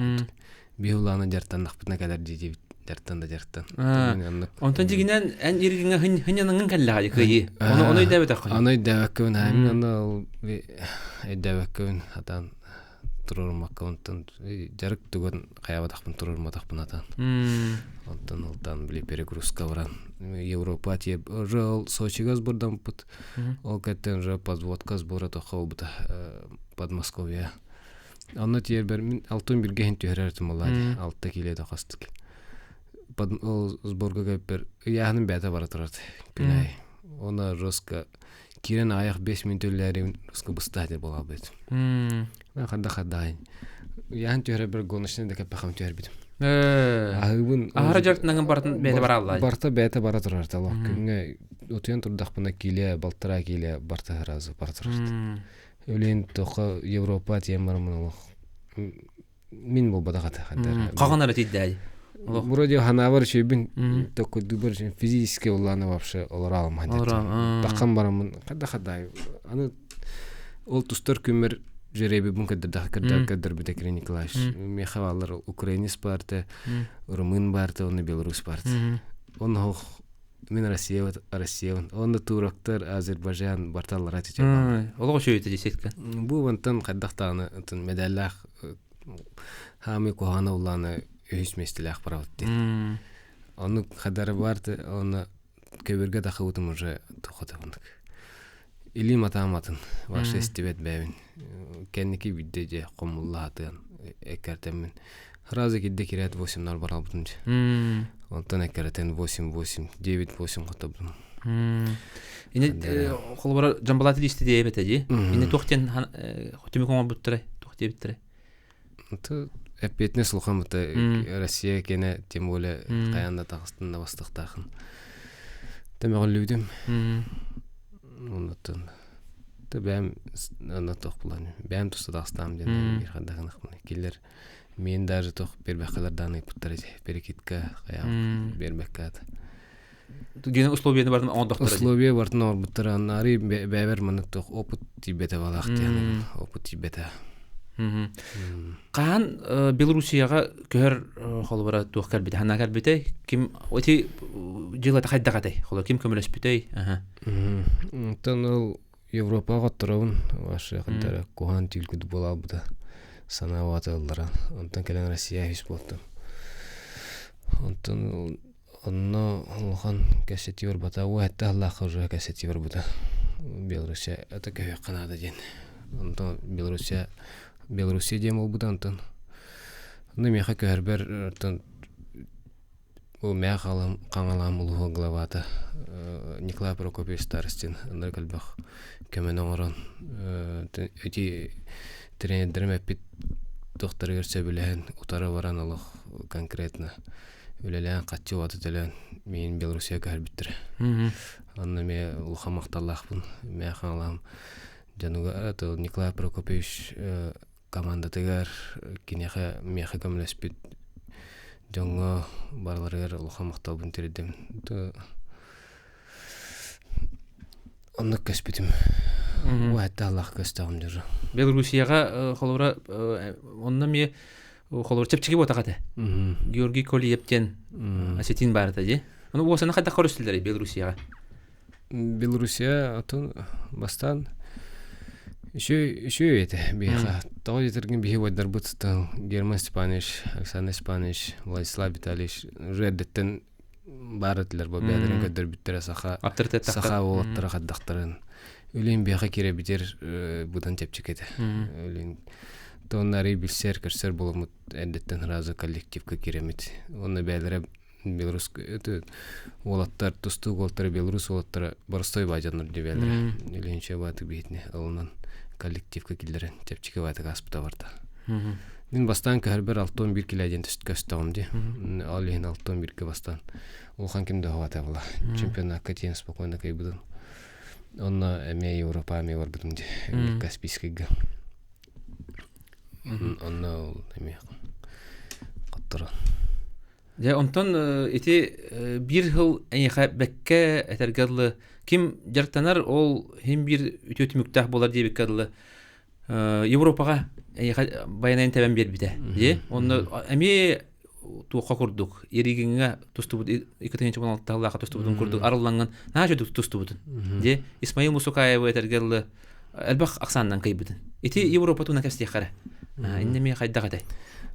S2: Биуланы жартан нахпытна кадар диди жартан да жартан.
S1: Онтон дигинен эн иргиңе хыняныңын каллага кыйы. Оны өйдөбөт акы.
S2: Аны өйдөбөккөн аны аны өйдөбөккөн атан турурмакконтон жарык түгөн каябатакпын турурматакпын атан. Онтон ултан биле перегрузка баран. Европа те жол Сочига сбордан пут. Ол кеттен же подводка сбора тохолбута Подмосковья. Анна тиер бер мин алтын бирге хен төһөрөртүм алла. 6 киле да кастык. Под сборга гепер яһнын бәтә бара турат. Күнәй. Она жестко кирен аяк 5 минут төлләре жестко быстады була бит. Хадда. Яһн төһөрө бер гонышны да капахам төһөр бит.
S1: Ахара жартынан бартын бәтә бара алла.
S2: Барта бәтә бара турат алла. Күнгә отын турдак бына киле, балтыра киле, барта разы бара турат. Өлен тоқа Европа темармын мин бул бадагата хатар.
S1: Каганара тиддай.
S2: Вроде ханавар чебин тоқа дубар физически уланы вообще олара алмады. Такан барамын хадда. Аны ол тустар күмер жереби бун каддар битекре Николаевич. Мехавалар украинец парты, румын парты, оны белорус парты. Он Мен Россия, онда турактар Азербайжан барталлара тече.
S1: Олго шөйте десеткен.
S2: Бу вантан каддактаны антын медаллах хами кохана уланы өйсместилах баратты. Аны кадары барды, аны көбөргө тахыбытым уже тохотабындык. Или матаматын, ваше стебет бәвин. Кенники бидде комуллатын экертемин. Разы кидде кирет 8-0 баралбытынчы. Онтан экертен 8-8, 9-8 катабдым.
S1: Ине холбара жамбалаты листи дебет эди. Ине тохтен хотимикоңа буттырай, тохте биттирай.
S2: Ты эпетне слухамыта Россия кене тем более каянда тагыстында бастыктахын. Темеголлүдүм. Онтан Бәм ана тохплан. Бәм тустадастам ден ирхадагыныкмын. Киллер мен даже тох бербекалардан ыпыттар перекитка каяк бербекат.
S1: Гене условияны бардым он доктор.
S2: Условия бартын орбуттар анари бәбер маны тох опыт тибете балакты яны опыт тибете.
S1: Кан Белоруссияга көр холбара тохкар бит ханагар бите ким оти жылата хайдагатay холо ким көмөлөс битей.
S2: Тонол Европага турабын ваше кадара кухан тилкүд була буда. Санаватыллар. Онтан келен Россия хис болду. Онтан онно улхан кассетивер бата уатта Аллах уже кассетивер буда. Белоруссия это кое Канада ден. Онтан Белоруссия дем ол буда онтан. Ну меха көрбер онтан у мехалам каналам улуга главата Николай Прокопьевич старостин андыр калбах көмөн оңорон эти тренердерим эпит доктор көрсө билен утары баран алык конкретно үлелен катчы ваты төлөн мен Белоруссия кәрбиттер. Анны ме улхамакталлахпын мен хаңалам жануга Николай Прокопьевич команда тегер кинеха меха көмөлөспүт жаңа барларыгар улхамакталбын тердем. Анны көспүтүм. Уатта Аллах көстөгүм жүрү.
S1: Белоруссияга холора онна ме холор чепчиги ботагаты. Георгий Колиевтен асетин барды же. Аны осаны кайда көрөсүлөр Белоруссияга.
S2: Белоруссия атын бастан еще это биха. Того жетерген бихи вайдар бутстан Герман Степанович, Александр Степанович, Владислав Витальевич жедден баратлар бу бәдерен көдөр биттер саха. Саха олаттар каддактарын. Үлен бияга кире битер будан тепчикеде. Үлен тоннары билсер көрсөр болмут эддеттен разы коллективка киремит. Оны бәдере белорус это олаттар тусту голтар белорус олаттар барстой бажаныр дебелер. Үленче баты битне алынан коллективка килдерен тепчике баты гаспта барда. Мен бастан кәрбер 61 килоден төсткөстөгүм ди. Алын 61 ке бастан. Ол ханкимде хавата була. Чемпионат катен спокойно кай будун. Онна эме Европа ме бар будун ди. Каспийскийге. Онна эме каттыра.
S1: Я онтон эти бир жыл эйха бекке этергәлле ким жартанар ол хим бир үтөт мүктах болар дип беккәлле Европага эйха баянын табан бер бите. Же онны эме туха курдук. Иригинге тустубут 2016 тустубутун курдук арылланган. Наша тустубутун. Де Исмаил Мусукаев этергелле албах аксаннан кайбытын. Ити Европа туна кастихара. Иннеме кайдагыдай.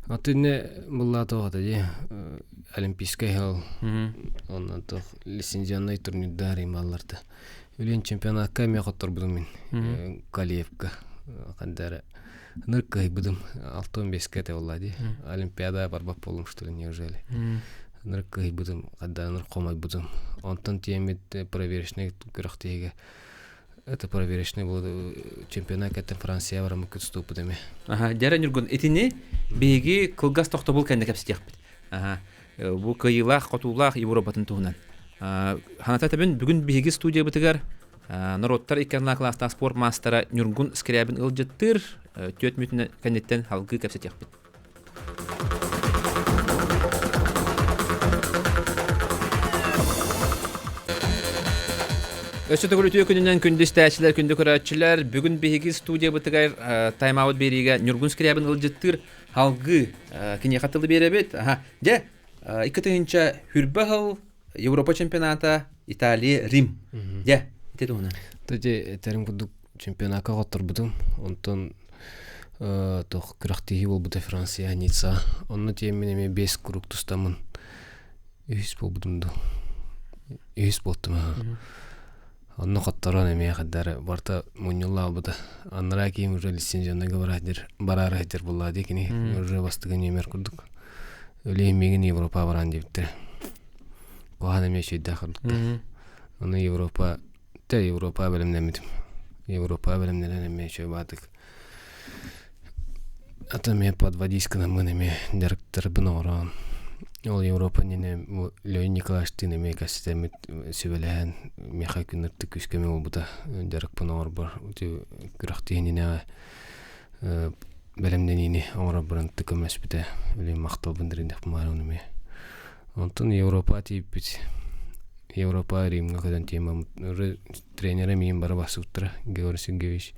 S2: Атыне булла тоғады де олимпийский хал онан тоқ лицензионный турнирдар ималларды. Үлен чемпионатка мен қоттар будым мен Калиевка қандары ныркай будым 6-15 кәте олла де. Олимпиада барбап болым что ли неужели. Ныркай будым қандары ныр қомай будым. Онтан темет проверочный күрақтеге. Это проверочный был чемпионат кәттен Франция барамы күтсту будыме.
S1: Дәрі нүргін етіне бейге кылгас тоқты бұл кәнді кәпсетек бід. Бұл кыйлақ, қотулақ Европатын туғынан. Ханата тәбін бүгін бейге студия бітігер народтар иккенла класстан спорт мастера нүргін скрябін ұлжыттыр төт мүтіні кәнеттен халғы кәпсетек бід. Өсөтө көрүтүү күнүнөн күндүз тәчилер, күндү көрөчүлөр, бүгүн беги студия бытыгар тайм-аут бериге Нургун скрябын ылжыттыр халгы кине катылы беребет. Же 2-нче хүрбахыл Европа чемпионата Италия, Рим. Же, итеди уна.
S2: Таде терим кудук чемпионатка каттырбыдым. Онтон тох күрактеги болбута Франция, Ницца. Онны теменеме 5 круг тустамын. Үйс болбудумду. Үйс болдум. Онны қаттаран әме қаддары барта мұнылла албыды. Аннара кейін уже лицензионныға барар әдер болады екені. Уже бастығын емер күрдік. Өлі емеген Европа баран дебіттір. Бұған әме шейді қырдықты. Оны Европа бөлімдемедім. Европа бөлімдерін әме шей бадық. Атаме подводисканы мұн әме дәріктір бұны оран. Ол Европа нене Леонид Николаевич неме кастемет сөбеләһән меха күннәртә күскәме ул бута дәрек панор бар. Күрәхтәненә белемнәнине аңра буран тикмәс бите. Үлем мактал бендирендә кумарынме. Онтон Европа типит. Европа Римга кадан тема тренеры мин бара басутра Георгий Сергеевич.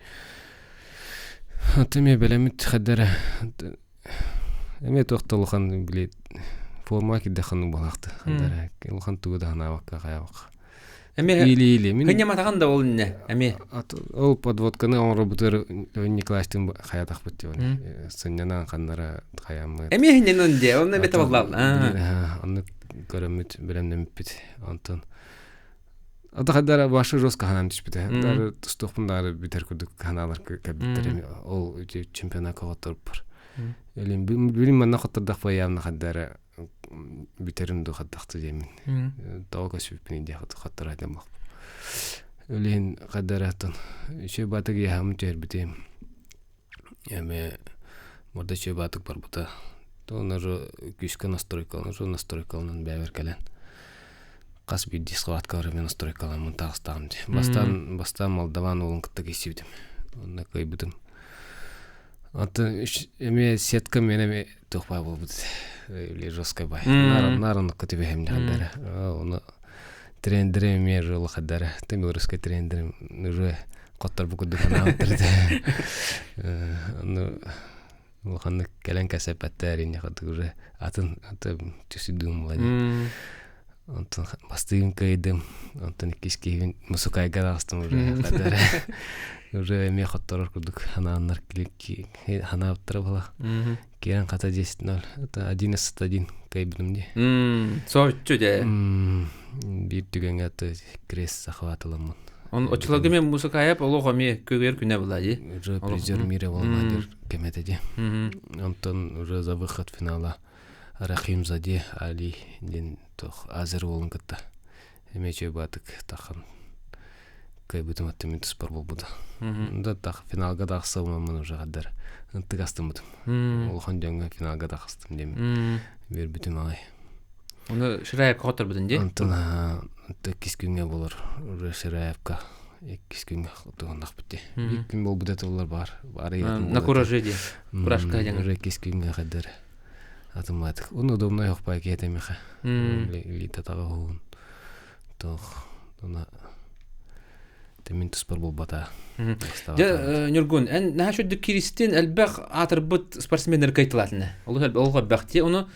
S2: Атыме белемет хәдәре. Эме тохталхан билет форма кидде хану балакты. Хандара улхан тугуда ханавакка каявак. Или.
S1: Хыня матаганда ол инне. Эме
S2: ол подводканы он бутер Николаевтин хаятак бутты. Сыннан ханнара хаямы.
S1: Эме хинненде, онны бете боллал.
S2: Анны көрөмүт белемнем бит. Антон. Ата хадара башы жоска ханам түшпүтэ. Дары тустукпундары битер күдүк ханалар кабиттер. Ол чемпионатка каттырып бар. Элим билим мана каттырдак баямна хадара битеринду хаттакты демин. Тауга сүппини де хаттара демак. Элин кадаратын. Ше батык яхам тербитем. Эме морда ше батык бар бута. Тонар күшкө настройкалынан бәвер келен. Кас бит дискватка мен настройкалан тагыстам. Бастан Молдаван улун кытты кесибдим. Онда кайбыдым. Аты эме сетка менеме тохпай болбуд. Или жесткой бай. Наран кытыбы хемне хадара. Оны трендере ме жол хадара. Ты белорусский трендер уже коттар бу кыды хана отырды. Ну лоханы келен касапаттар ине хаты уже аты түсүдүм молодец. Антон бастыгын кайдым. Антон кискевин мусукай гарастым уже хадара. Уже эме хаттар курдук ханандар кликки хана оттырабала. Керен ката 10-0. Это 11-1 кайбидимди.
S1: Сооччу де.
S2: Бир түгөнгө крест захватыламын.
S1: Он очлагы мен мусукаяп олого ме көгөр күнө булади.
S2: Уже призер мира болмадыр кеметеди. Антон уже за выход финала Рахим Заде Али ден тох азер болун кытта. Эмече батык тахан. Кайбытым аттымен спор болбуда. Да так финалга дагысымын уже гадар. Ынтыгастым бутум. Ол ханжаңга финалга дагыстым дем. Бер бүтүм ай.
S1: Оны Шираев котор бутун же?
S2: Антона кискүнгө болор. Уже Шираевка кискүнгө отогондак битти. Бир күн болбуда толор бар. Бары ятым.
S1: На куражеди. Курашка жаңа.
S2: Уже кискүнгө гадар. Атыматык. Оны удобно ёкпай кетемиха. Лита тагы. Тох. Она Темин спор болбата.
S1: Нургун, эн нахшуд киристин албах атырбыт спортсмендер кайтылатына. Олга бахти, оны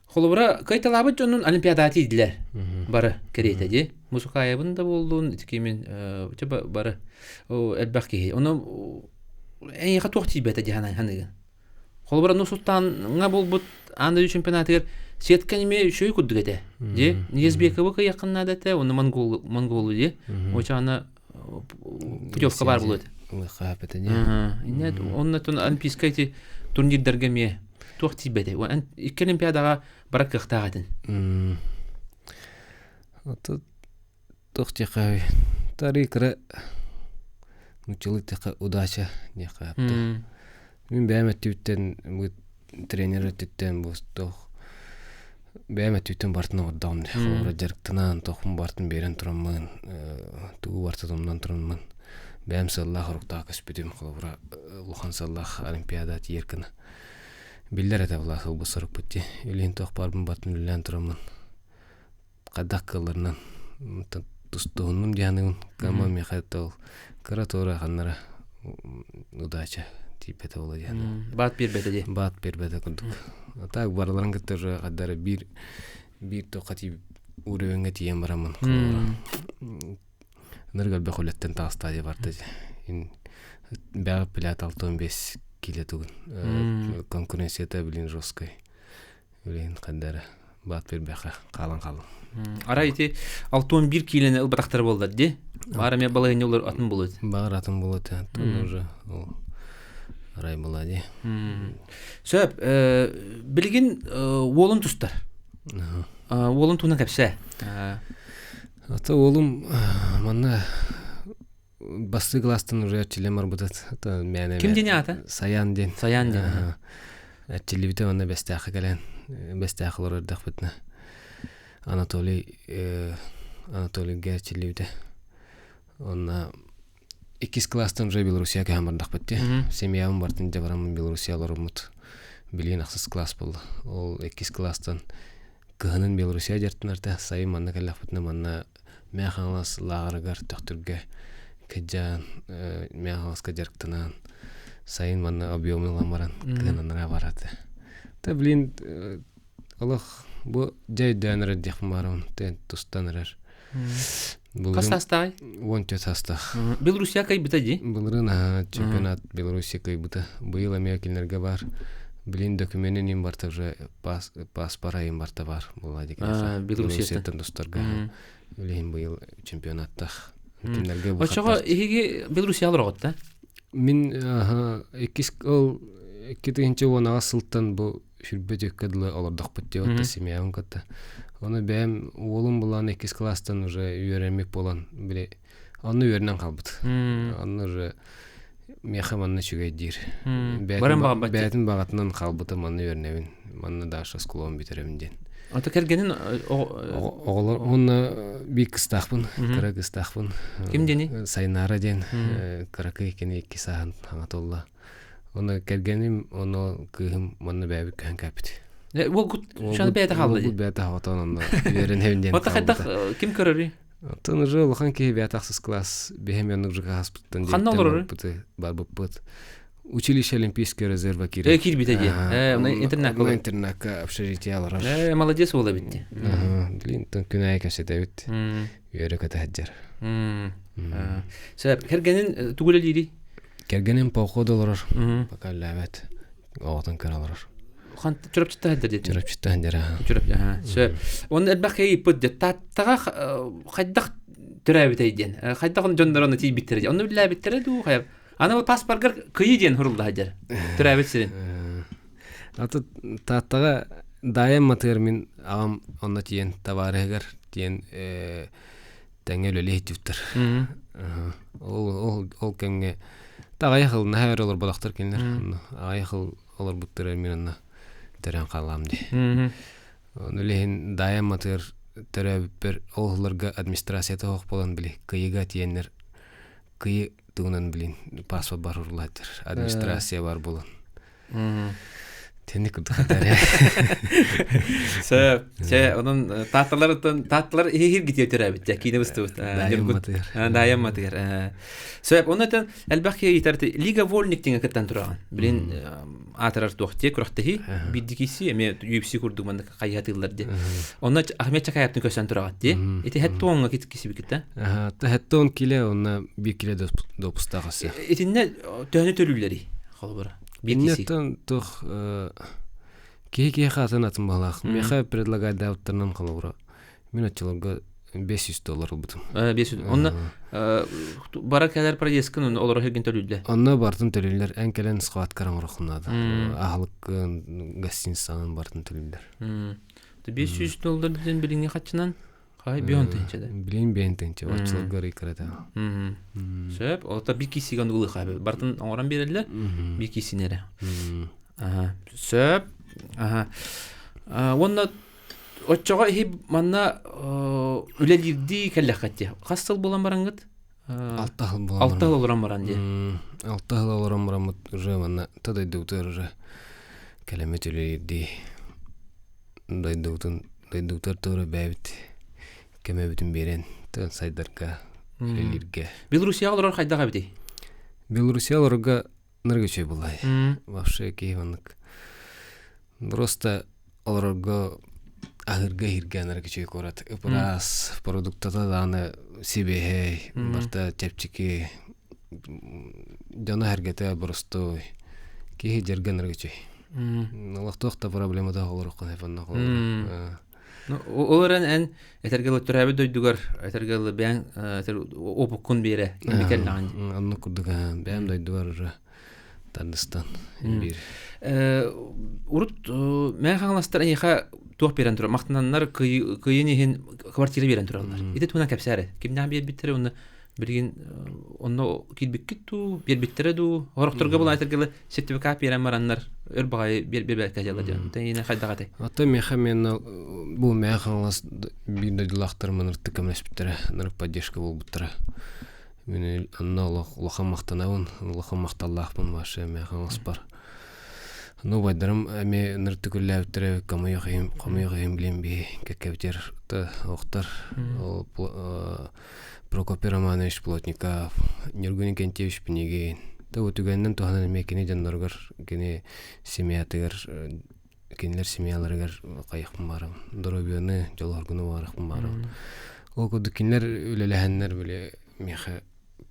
S1: Холобра кайталабы жонун олимпиада тидилер. Бары керетеди. Музыкаябын да болдун, итикемен чаба бары. О элбахки. Оны эң хатук тибете жана ханыгы. Холобра Нурсултанга болбут аны чемпионатыгер сеткенме шөй куддугете. Же Низбековы якыннадате, оны монголу же. Очаны путевка бар булат.
S2: Хапете же.
S1: Инет оннотон олимпийский турнирдерге ме тук тибете. Ва икки олимпиадага барак кыктагатын.
S2: Ото тохтекай тарикра мучулитка удача не хапты. Мин бәмәттүттен бу тренер төттен бу тох бәмәттүттен бартын ордам. Хора жарктынан тохым бартын берен тураммын. Туу бартымдан тураммын. Бәмсаллах рукта каспидим хора Лухан саллах олимпиада тиеркин. Биллер это Аллах бу сырып битти. Илин тох барбын бартын билен тураммын. Кадак кылырнан тустуунун жанын кама мехатол каратора ханнара удача типете болот яна.
S1: Бат бербеде же.
S2: Бат бербеде курдук. Так барларын кеттер кадары бир токати уревенге тиен барамын. Ныргал бехолеттен тастади барды. Ин бәг пилат 65 кило тугун. Конкуренцияда билин жесткой. Билин кадары бат бербеха калан.
S1: Арайты 61 килоны ылбатактар болду, де? Араме балайын олар атын болот.
S2: Бар атын болот, тон уже арай болады.
S1: Сөп, билген олын тустар. Олын туна кепсе.
S2: Ата олым манна басты класстан уже чилемар бутат. Ата мене.
S1: Ким дене ата?
S2: Саян ден.
S1: Саян ден.
S2: Чилибите манна бестахы келен. Бестахылар өрдөх битне. Анатолий Герчилибите. Он 2 класстан уже Белоруссия камардак битти. Семьям бартын жабарам Белоруссиялар умут. Билин аксыз класс болду. Ол 2 класстан кыһынын Белоруссия жертинарта сайы манна келлак битне манна механлас лагаргар төктүргө кеджан механласка жерктанан сайын манна объемын ламаран кыһынынра бараты. Та билин Аллах бу жайданыр дихмарон тен тустанырар.
S1: Кастастай?
S2: Вонте тастах.
S1: Белоруссия кай битади?
S2: Булрына чемпионат Белоруссия кай бита. Быйыл Америкаларга бар. Билин документин им барта уже паспора им барта бар. Булади конечно. Белоруссиятан достарга. Билин быйыл чемпионаттах. Кинерге бу.
S1: Ачага эге Белоруссиялар готта.
S2: Мин 2-нче онага сылтан бу Шүрбөтөк кыдлы олордох бутте отта семьям катта. Оны бәм олым булан 2 класстан уже үйренмек болан биле. Аны үйренен калбыт. Аны уже мехаманны чүгөй дир. Бәтин багатынан калбыты маны үйренебин. Маны даша скулон битеремин ден.
S1: Ата кергенин
S2: оголор оны бик кыстакпын, кыра кыстакпын.
S1: Ким дени?
S2: Сайнара ден, кыракы экени 2 саат аңатолла. Оны кергеним, оны кыһым манна бәбик кан капит.
S1: Ол гут шаны бәйдә халды.
S2: Ол бәйдә хатан онда беренен ден.
S1: Ата хайтак ким көрөри?
S2: Таны жыл хан ки бәйтаксыз класс бехемяннык жыга хаспыттан ден.
S1: Ханна олоры?
S2: Бар буппыт. Училище Олимпийская резерва кире.
S1: Кир битеди.
S2: Интернат общежитиялар.
S1: Молодец ола битти.
S2: Блин, тон күнәй кәсәтәбит. Йөрәк атаҗар.
S1: Сәб кергенин түгеле дири.
S2: Кергенин походолар. Пока лавет. Атын каралар.
S1: Хан чурап читта дәди.
S2: Чурап читта дәра.
S1: Чурап. Сәб. Он элбәхи пут таттага хаддак төрәбит әйдән. Хаддак җондарны ти биттерди. Аны билә биттерди ду хәп. Аны паспортгар кыйден хурулда хаҗар. Төрәбит син.
S2: Аты таттага даим матермин агам онда тиен товарыгар тиен тәңгәл лейтүттер. Ол кемге тагайхыл нәһәр олар балактар кинләр. Айхыл олар буттырар миннән тәрән калам ди. Аны лehen даим матер төрәп бер оларга администрацияда хок болан били. Кыйга тиеннәр кый тугынан билин паспорт бар урлатыр. Администрация бар болан. Тенник кудхатар.
S1: Onun tatlılar hir gidiyor terabit. Jakine bustut. Dayan matır. Ondan elbaki yeterli Liga Volnik tinga katan turan. Bilin atarar tohtiye kurahtahi bidikisi eme UFC kurdu manda kayatıllar diye. Ondan Ahmet Çakayap'ın kösen turat diye. Eti hette onga kitkisi bikita.
S2: Hette 10 kilo ona 1 kilo dopustağısı.
S1: Etinne töhne tölülleri. Halbara.
S2: Биннеттен тух кеге хатынатын балах. Меха предлагать давтарнан халура. Мен ачыларга $500 бутум.
S1: 500. Онна бара кадер проездкын олар хеген төлүлдү.
S2: Онна бартын төлүлөр. Энкелен схват карам рухнада. Ахлык гостиницанын бартын төлүлөр.
S1: $500 билиңе качынан кай бионтенчеде.
S2: Билин бионтенче ачыларга рикрата.
S1: Сөп, ота бир кисиган улы хабы. Бартын оңоран берелер. Бир кисинере. Сөп. Онна оччога хип манна үлелирди келлахатте. Кастыл болан бараңгыт?
S2: 6 жыл болан.
S1: 6 жыл олоран баран ди.
S2: 6 жыл олоран барам уже манна тадай доктор уже келемет үлелирди. Доктор тора бәбит. Кеме бүтүн берен тан сайдарга үлелирге.
S1: Белоруссиялар кайдага бити?
S2: Белоруссияларга ныргычы булай. Вообще кейваннык. Просто оларга агырга хирген ныргычы корат. Ипрас продуктата даны себе барта чепчики жана хергете просто кей жерген ныргычы. Аллахтохта проблема да олар кайфанна.
S1: Оларан эн этергел төрәбе дойдугар этергел бән опукун бере имекелләгән.
S2: Анны курдуга бәм дойдугар уже Тандыстан бир.
S1: Урут мен хаңластар эха тух берен тура мактаннар кыйынын квартира берен туралар. Ите туна капсары. Кимнән бер биттер уны бирген онно килбиккиту бер биттереду хорохторга була этергел сертификат берен мараннар өрбагай бер кажалар дигән. Тәйне хайдагаты.
S2: Ата мехамен бу механлас бир дилахтар манырты кемләшпитер. Ныр поддержка бул буттыра. Мен анна лоха мактанавын, лоха макталлахпын башы механлас бар. Ну байдарым эме нырты күлләптер камыйгым билем би кекевтер та охтар. Прокопий Романович Плотников, Нергунин Кентевич Пенегин. Та утуганнан туханан мекене жаннаргар кене семьятыгар кенелер семьяларыгар кайыкпын барым. Доробияны жолоргуну барыкпын барым. Ол кудукинлер үлелехеннер биле меха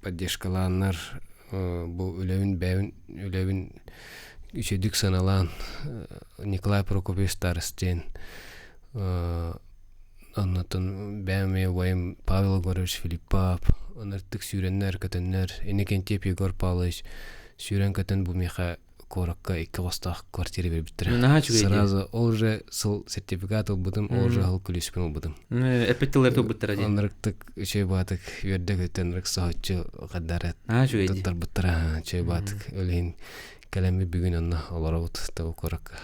S2: поддержкаланнар бу үлевин үчедик саналан Николай Прокопьевич старостен аннатын бәме вайым Павел Егорович Филиппов аныртык сүйреннер көтөннер Энекентеп Егор Павлович сүйрен көтөн бу меха коракка 2 бастак квартира бериптир. Сразу ол же сол сертификат албыдым, ол же хал күлүспен албыдым.
S1: Эпеттелер тубуттар ди.
S2: Аныртык чей батык верде көтөнрөк саатчы кадарат. Туттар буттара чей батык өлейин калеми бүгүн анна аларабыт тау коракка.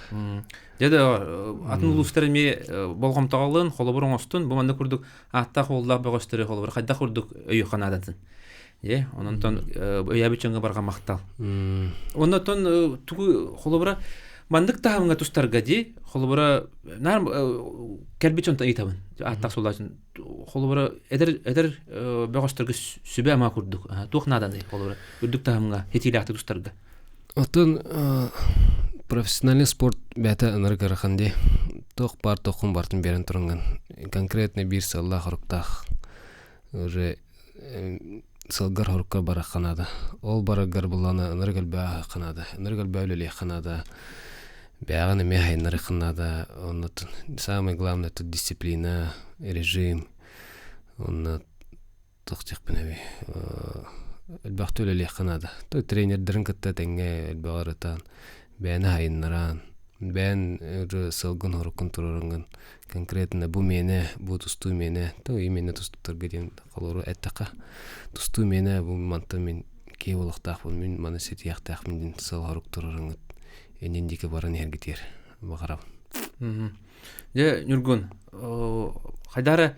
S1: Деде атын улустарыме болгом тагалын холобор оңостун бу манда курдук атта холлар бөгөстөрү холобор кайда курдук өйханадатын. Онтон өябичөнгө барган мактал. Онтон тугу холобора мандык таамга тустарга ди холобора нар келбичон таитабын. Атта солачын холобора эдер бөгөстөргө сүбө ма курдук. Тухнадан ди холобора курдук таамга хетилакты тустарга.
S2: Отон профессиональный спорт бәті ыныргараханде тоқ бар тоқын бартын берен тұрыңған. Конкретно бір салла хорықтақ уже салгар хорыққа барақанады. Ол барағар бұланы ыныргал бәға қанады. Ыныргал бәулелі қанады. Бәғаны мехай ыныры қанады. Самое главное это дисциплина, режим. Оны тоқтық бінәбі. Элбахты өлелі қанады. Той тренердерін кітті тәңге элбағарытан. Бәні хайыннаран. Бән сылғын хорықын тұрарыңын. Конкретно бұ мені, бұ тұсту мені. Той имені тұступтар gedен қалору әттіқа. Тұсту мені, бұ манты мен кей олықтақ бұл. Мен маны сеті яқтақ менден сыл хорық тұрарыңын. Енен декі барын ергетер. Бағарам.
S1: Нүргүн, қайдары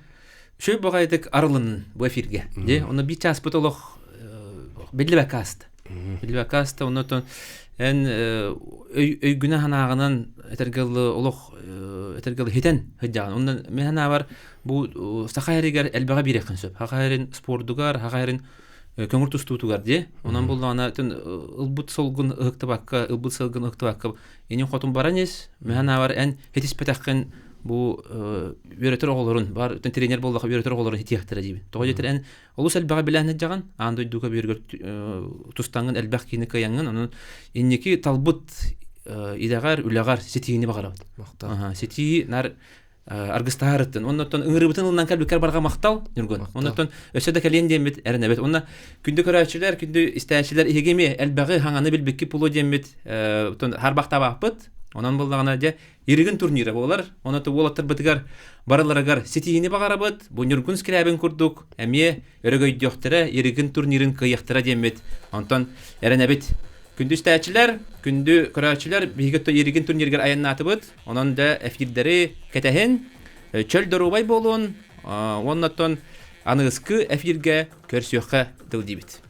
S1: шөй бағайдық арылын бұл эфирге. Оны бір час бұтылық белі бәкаст. Билбакаста оннотон эн өйгүнө ханаагынан этергелы олох этергелы хетен хыджаган. Ондан мен хана бар бу сахайригер элбага биреккен сөп. Хахайрин спордугар, хахайрин көңүр тустуутугар де. Онан буллана тен ылбут солгун ыктыбакка, ылбут солгун ыктыбакка. Энин хотун баранес, мен хана бар эн хетиспетаккен бу өйрөтөр оголорун бар тренер болдуга өйрөтөр оголорун хитияктыра дибин. Тога жетер эн олус элбага билен жаган андой дуга биргөр тустанган элбак кини каянган анын инники талбут идагар үлөгар сетигини багарабыт. Ага, сети нар аргыстаарыттын. Оннотон ыңырыбытын ылынан калбикер барга мактал жүргөн. Оннотон өсөдө келен демит эренебет. Онна күндө көрөчүлөр, күндө истәчләр игеме элбагы хаңаны билбекки пулу демит. Har бакта бакпыт. Онан булдагана же иригин турниры болар. Оноту болаттыр битгар бараларагар сетигини багарабыт. Бу нургун скрябин курдук. Эме өрөгөй жоктора иригин турнирин кыяктыра демит. Онтон эренебет. Күндү истәчләр, күндү көрөчүлөр бигетто иригин турниргер аяннатыбыт. Онон да эфирдери кетехин чөл дорубай болун. Оннотон аныскы эфирге көрсөккө дылдибит.